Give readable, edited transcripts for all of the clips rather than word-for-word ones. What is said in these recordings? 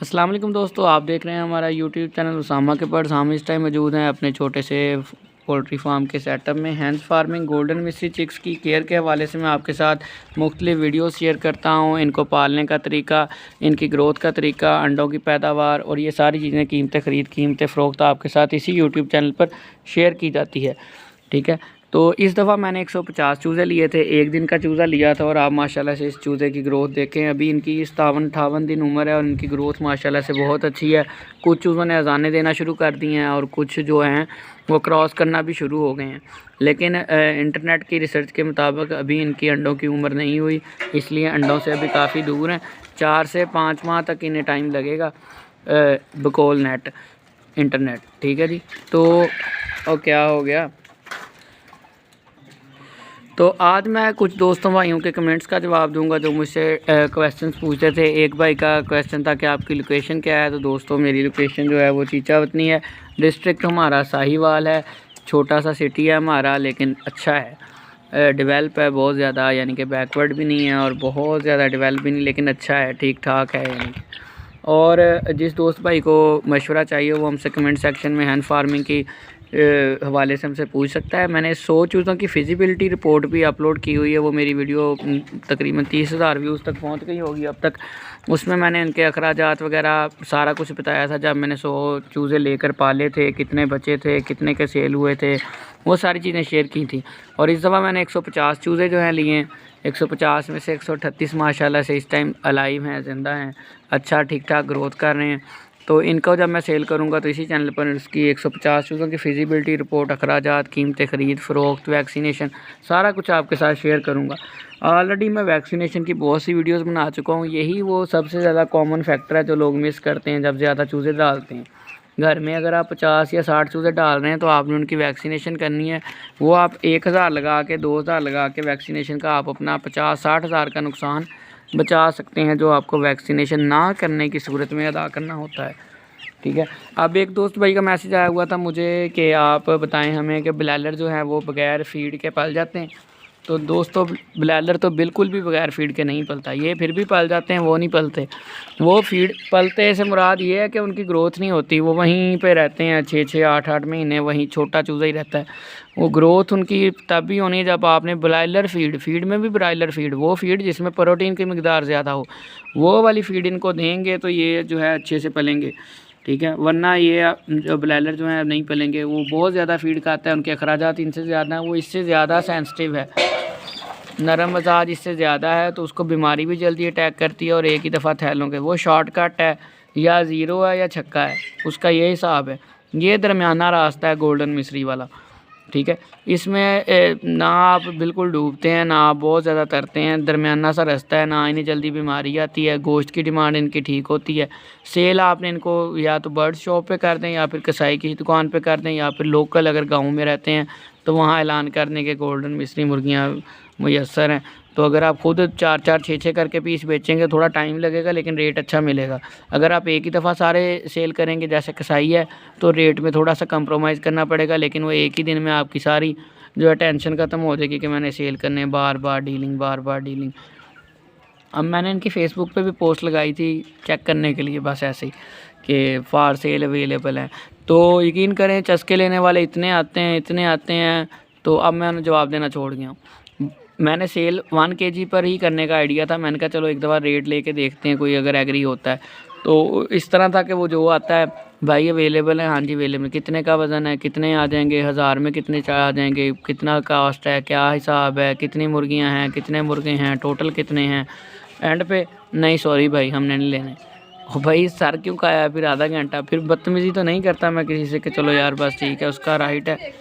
अस्सलाम वालेकुम दोस्तों, आप देख रहे हैं हमारा यूट्यूब चैनल उसामा के बर्ड्स। हम इस टाइम मौजूद हैं अपने छोटे से पोल्ट्री फार्म के सेटअप में। Hens farming golden mystery chicks की केयर के हवाले से मैं आपके साथ मुख्तलिफ वीडियोस शेयर करता हूं। इनको पालने का तरीका, इनकी ग्रोथ का तरीका, अंडों की पैदावार और ये सारी चीज़ें, कीमतें ख़रीद, कीमतें फ़रोख्त आपके साथ इसी यूट्यूब चैनल पर शेयर की जाती है। ठीक है, तो इस दफ़ा मैंने 150 चूज़े लिए थे। एक दिन का चूज़ा लिया था और आप माशाल्लाह से इस चूज़े की ग्रोथ देखें। अभी इनकी 57-58 दिन उम्र है और इनकी ग्रोथ माशाल्लाह से बहुत अच्छी है। कुछ चूज़ों ने अज़ानें देना शुरू कर दी हैं और कुछ जो हैं वो क्रॉस करना भी शुरू हो गए हैं। लेकिन इंटरनेट की रिसर्च के मुताबिक अभी इनकी अंडों की उम्र नहीं हुई, इसलिए अंडों से अभी काफ़ी दूर हैं। 4 से 5 माह तक इन्हें टाइम लगेगा बकौल नेट इंटरनेट। ठीक है जी, तो और क्या हो गया। तो आज मैं कुछ दोस्तों भाइयों के कमेंट्स का जवाब दूंगा जो मुझसे क्वेश्चंस पूछते थे। एक भाई का क्वेश्चन था कि आपकी लोकेशन क्या है। तो दोस्तों, मेरी लोकेशन जो है वो चीचावतनी है। डिस्ट्रिक्ट हमारा साहिवाल है। छोटा सा सिटी है हमारा, लेकिन अच्छा है, डेवलप है बहुत ज़्यादा, यानी कि बैकवर्ड भी नहीं है और बहुत ज़्यादा डेवलप भी नहीं, लेकिन अच्छा है, ठीक ठाक है यानी। और जिस दोस्त भाई को मशवरा चाहिए वो हमसे कमेंट सेक्शन में हैंड फार्मिंग की हवाले से हमसे पूछ सकता है। मैंने 100 चूज़ों की फिजिबिलिटी रिपोर्ट भी अपलोड की हुई है। वो मेरी वीडियो तकरीबन 30,000 व्यूज़ तक पहुंच गई होगी अब तक। उसमें मैंने इनके अखराजात वगैरह सारा कुछ बताया था। जब मैंने 100 चूज़े लेकर पाले थे, कितने बचे थे, कितने के सेल हुए थे, वो सारी चीज़ें शेयर की थी। और इस दफ़ा मैंने 150 चूज़े जो हैं लिए हैं। 150 में से 138 माशाल्लाह से इस टाइम अलाइव हैं, ज़िंदा हैं, अच्छा ठीक ठाक ग्रोथ कर रहे हैं। तो इनको जब मैं सेल करूंगा तो इसी चैनल पर इसकी 150 चूज़ों की फिजिबिलिटी रिपोर्ट, अखराजात, कीमतें, ख़रीद फ़रोख्त, वैक्सीनेशन, सारा कुछ आपके साथ शेयर करूंगा। ऑलरेडी मैं वैक्सीनेशन की बहुत सी वीडियोस बना चुका हूं। यही वो सबसे ज़्यादा कॉमन फैक्टर है जो लोग मिस करते हैं जब ज़्यादा चूज़े डालते हैं। घर में अगर आप 50 या 60 चूज़े डाल रहे हैं तो आपने उनकी वैक्सीनेशन करनी है। वो आप 1000 लगा के, 2000 लगा के वैक्सीनेशन का आप अपना 50-60 हज़ार का नुकसान बचा सकते हैं, जो आपको वैक्सीनेशन ना करने की सूरत में अदा करना होता है। ठीक है, अब एक दोस्त भाई का मैसेज आया हुआ था मुझे कि आप बताएं हमें कि ब्लैलर जो है वो बग़ैर फीड के पल जाते हैं। तो दोस्तों, ब्लैलर तो बिल्कुल भी बग़ैर फ़ीड के नहीं पलता। ये फिर भी पल जाते हैं, वो नहीं पलते। वो फीड पलते से मुराद ये है कि उनकी ग्रोथ नहीं होती। वो वहीं पे रहते हैं 6-6, 8-8 महीने, वहीं छोटा चूज़ा ही रहता है। वो ग्रोथ उनकी तब भी होनी है जब आपने ब्रायलर फीड में भी ब्रायलर फीड, वो फीड जिसमें प्रोटीन की मकदार ज़्यादा हो, वो वाली फ़ीड इनको देंगे तो ये जो है अच्छे से पलेंगे। ठीक है, वरना ये जो ब्लैलर जो है नहीं पलेंगे। वो बहुत ज़्यादा फीड खाता है, उनके अखराजात इनसे ज़्यादा हैं, वो इससे ज़्यादा सेंसिटिव है, नरम मजाज इससे ज़्यादा है, तो उसको बीमारी भी जल्दी अटैक करती है और एक ही दफ़ा थैलों के। वो शॉर्टकट है, या ज़ीरो है या छक्का है, उसका ये हिसाब है। ये दरमियाना रास्ता है गोल्डन मिस्री वाला। ठीक है, इसमें ना आप बिल्कुल डूबते हैं, ना आप बहुत ज़्यादा तरते हैं, दरमियाना सा रास्ता है। ना इन्हें जल्दी बीमारी आती है, गोश्त की डिमांड इनकी ठीक होती है। सेल आपने इनको या तो बर्ड शॉप पे कर दें, या फिर कसाई की दुकान पे कर दें, या फिर लोकल अगर गाँव में रहते हैं तो वहाँ ऐलान करने के गोल्डन मिस्री मुर्गियाँ मुयस्सर हैं। तो अगर आप खुद 4-4, 6-6 करके पीस बेचेंगे, थोड़ा टाइम लगेगा लेकिन रेट अच्छा मिलेगा। अगर आप एक ही दफ़ा सारे सेल करेंगे जैसे कसाई है, तो रेट में थोड़ा सा कंप्रोमाइज़ करना पड़ेगा, लेकिन वो एक ही दिन में आपकी सारी जो है टेंशन ख़त्म हो जाएगी कि मैंने सेल करने, बार बार डीलिंग। अब मैंने इनकी फ़ेसबुक पे भी पोस्ट लगाई थी चेक करने के लिए, बस ऐसे ही कि फॉर सेल अवेलेबल है। तो यकीन करें, चस्के लेने वाले इतने आते हैं। तो अब मैं उन्हें जवाब देना छोड़ गया हूँ। मैंने सेल 1 केजी पर ही करने का आइडिया था। मैंने कहा चलो एक दफ़ा रेट लेके देखते हैं, कोई अगर एग्री होता है। तो इस तरह था कि वो जो आता है, भाई अवेलेबल है, हाँ जी अवेलेबल, कितने का वज़न है, कितने आ जाएंगे, 1000 में कितने आ जाएंगे, कितना कास्ट है, क्या हिसाब है, कितनी मुर्गियाँ हैं, कितने मुर्गे हैं, टोटल कितने हैं। एंड पे नहीं सॉरी भाई, हमने नहीं लेने। ओ भाई, सर क्यों खाया फिर आधा घंटा। फिर बदतमीज़ी तो नहीं करता मैं किसी से कि चलो यार बस ठीक है, उसका राइट है।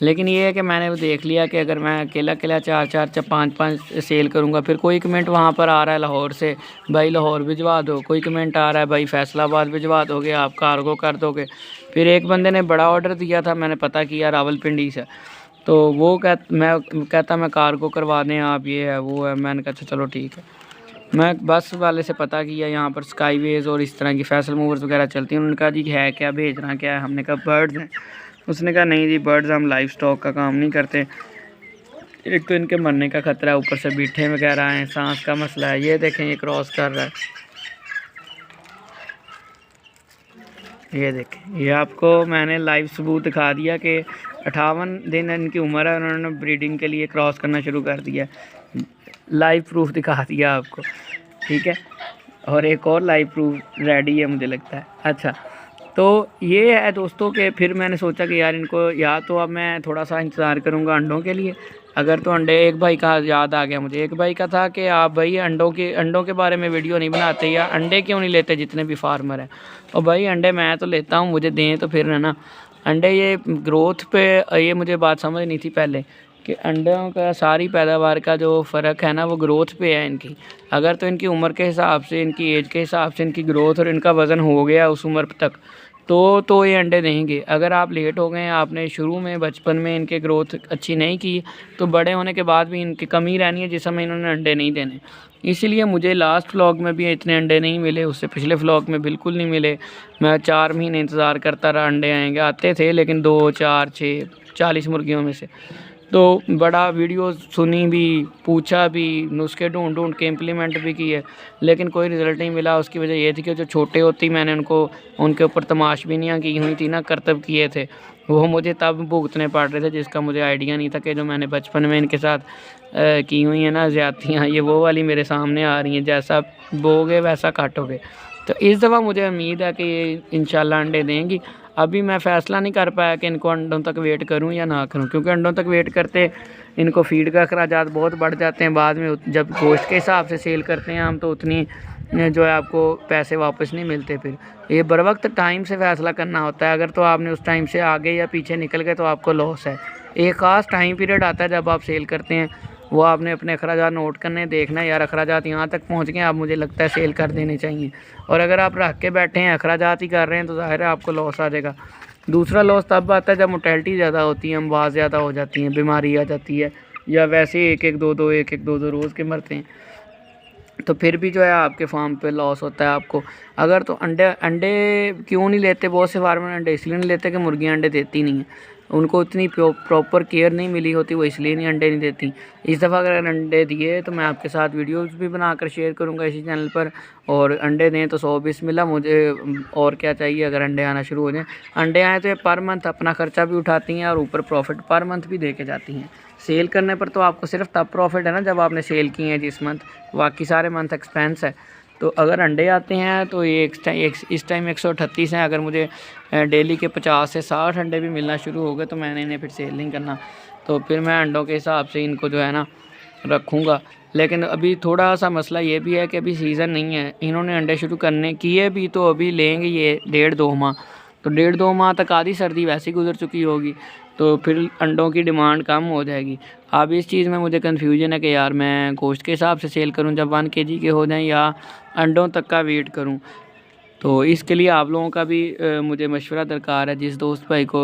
लेकिन ये है कि मैंने वो देख लिया कि अगर मैं अकेला 4-4 या 5-5 सेल करूँगा, फिर कोई कमेंट वहाँ पर आ रहा है लाहौर से, भाई लाहौर भिजवा दो, कोई कमेंट आ रहा है भाई फैसलाबाद भिजवा दोगे, आप कार्गो कर दोगे। फिर एक बंदे ने बड़ा ऑर्डर दिया था, मैंने पता किया रावलपिंडी से, तो वो कहता मैं कार्गो करवा दें आप, ये है वो है। मैंने कहा चलो ठीक है। मैं बस वाले से पता किया, यहाँ पर स्काईवेज और इस तरह की फैसल मूवर्स वगैरह चलती हैं। उन्होंने कहा जी है क्या, भेजना क्या है। हमने कहा बर्ड्स हैं। उसने कहा नहीं जी बर्ड्स, हम लाइफ स्टॉक का काम नहीं करते, एक तो इनके मरने का ख़तरा है, ऊपर से बीठे वगैरह हैं, सांस का मसला है। ये देखें ये क्रॉस कर रहा है। ये देखें, ये आपको मैंने लाइव सबूत दिखा दिया कि 58 दिन इनकी उम्र है, उन्होंने ब्रीडिंग के लिए क्रॉस करना शुरू कर दिया। लाइव प्रूफ दिखा दिया आपको, ठीक है। और एक और लाइव प्रूफ रेडी है मुझे लगता है। अच्छा, तो ये है दोस्तों कि फिर मैंने सोचा कि यार इनको, या तो अब मैं थोड़ा सा इंतज़ार करूँगा अंडों के लिए। अगर तो अंडे, एक भाई का याद आ गया मुझे, एक भाई का था कि आप भाई अंडों के बारे में वीडियो नहीं बनाते, या अंडे क्यों नहीं लेते जितने भी फार्मर हैं। और भाई अंडे मैं तो लेता हूँ, मुझे दें तो फिर है ना। अंडे ये ग्रोथ पे, ये मुझे बात समझ नहीं थी पहले कि अंडों का सारी पैदावार का जो फ़र्क है ना वो ग्रोथ पे है इनकी। अगर तो इनकी उम्र के हिसाब से, इनकी एज के हिसाब से इनकी ग्रोथ और इनका वज़न हो गया उस उम्र तक, तो ये अंडे देंगे। अगर आप लेट हो गए, आपने शुरू में बचपन में इनके ग्रोथ अच्छी नहीं की, तो बड़े होने के बाद भी इनकी कमी रहनी है जिस समय इन्होंने अंडे नहीं देने। इसीलिए मुझे लास्ट व्लॉग में भी इतने अंडे नहीं मिले, उससे पिछले व्लॉग में बिल्कुल नहीं मिले। मैं 4 महीने इंतज़ार करता रहा, अंडे आएंगे, आते थे लेकिन 2, 4, 6, 40 मुर्गियों में से। तो बड़ा वीडियो सुनी भी, पूछा भी, नुस्खे ढूंढ के इम्प्लीमेंट भी किए, लेकिन कोई रिज़ल्ट नहीं मिला। उसकी वजह ये थी कि जो छोटे होती मैंने उनके ऊपर तमाशबीनियाँ की हुई थी ना, करतब किए थे, वो मुझे तब भुगतने पड़ रहे थे, जिसका मुझे आइडिया नहीं था कि जो मैंने बचपन में इनके साथ की हुई हैं ना ज़्यादतियाँ, ये वो वाली मेरे सामने आ रही हैं। जैसा बोगे वैसा काटोगे। तो इस दफ़ा मुझे उम्मीद है कि ये इंशाल्लाह अंडे देंगी। अभी मैं फ़ैसला नहीं कर पाया कि इनको अंडों तक वेट करूं या ना करूं, क्योंकि अंडों तक वेट करते इनको फ़ीड का अखराजात बहुत बढ़ जाते हैं। बाद में जब गोश्त के हिसाब से सेल करते हैं हम, तो उतनी जो है आपको पैसे वापस नहीं मिलते। फिर ये बर वक्त टाइम से फ़ैसला करना होता है। अगर तो आपने उस टाइम से आगे या पीछे निकल गए तो आपको लॉस है। एक ख़ास टाइम पीरियड आता है जब आप सेल करते हैं, वो आपने अपने अखराजात नोट करने, देखना यार अखराजात यहाँ तक पहुँच गए, आप मुझे लगता है सेल कर देने चाहिए। और अगर आप रख के बैठे हैं, अखराजात ही कर रहे हैं, तो ज़ाहिर है आपको लॉस आ जाएगा। दूसरा लॉस तब आता है जब मोर्टेलिटी ज़्यादा होती है, अमवात ज़्यादा हो जाती हैं, बीमारी आ जाती है, या वैसे ही 1-1, 2-2, 1-1, 2-2 रोज़ के मरते हैं, तो फिर भी जो है आपके फार्म पे लॉस होता है आपको। अगर तो अंडे क्यों नहीं लेते बहुत से फार्मर, अंडे इसलिए नहीं लेते कि मुर्गियाँ अंडे देती नहीं हैं, उनको उतनी प्रॉपर केयर नहीं मिली होती, वो इसलिए नहीं अंडे नहीं देती। इस दफ़ा अगर अंडे दिए तो मैं आपके साथ वीडियोस भी बनाकर शेयर करूंगा इसी चैनल पर। और अंडे दें तो 100 बिस्मिल्लाह, मुझे और क्या चाहिए। अगर अंडे आना शुरू हो जाएँ, अंडे आए तो ये पर मंथ अपना ख़र्चा भी उठाती हैं और ऊपर प्रॉफिट पर मंथ भी दे के जाती हैं। सेल करने पर तो आपको सिर्फ तब प्रॉफिट है ना जब आपने सेल की है जिस मंथ, बाकी सारे मंथ एक्सपेंस है। तो अगर अंडे आते हैं तो ये इस टाइम 138 हैं। अगर मुझे डेली के 50 से 60 अंडे भी मिलना शुरू हो गए तो मैंने इन्हें फिर सेल नहीं करना, तो फिर मैं अंडों के हिसाब से इनको जो है ना रखूँगा। लेकिन अभी थोड़ा सा मसला ये भी है कि अभी सीज़न नहीं है, इन्होंने अंडे शुरू करने किए भी तो अभी लेंगे ये 1.5-2 माह, तो 1.5-2 माह तक आधी सर्दी वैसे ही गुजर चुकी होगी, तो फिर अंडों की डिमांड कम हो जाएगी। अब इस चीज़ में मुझे कन्फ्यूजन है कि यार मैं गोश्त के हिसाब से सेल करूं जब 1 kg के हो जाएं, या अंडों तक का वेट करूं। तो इसके लिए आप लोगों का भी मुझे मशवरा दरकार है। जिस दोस्त भाई को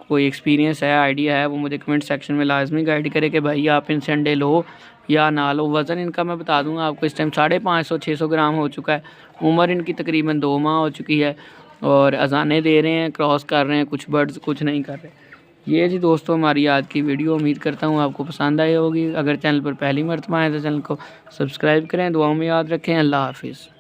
कोई एक्सपीरियंस है, आइडिया है, वो मुझे कमेंट सेक्शन में लाजमी गाइड करे कि भाई आप इनसे अंडे लो या ना लो। वज़न इनका मैं बता दूंगा आपको, इस टाइम 550-600 ग्राम हो चुका है। उम्र इनकी तकरीबन 2 माह हो चुकी है और अजानें दे रहे हैं, क्रॉस कर रहे हैं, कुछ बर्ड्स कुछ नहीं कर रहे। ये जी दोस्तों हमारी आज की वीडियो, उम्मीद करता हूँ आपको पसंद आई होगी। अगर चैनल पर पहली मर्तबा आए तो चैनल को सब्सक्राइब करें, दुआओं में याद रखें। अल्लाह हाफिज़।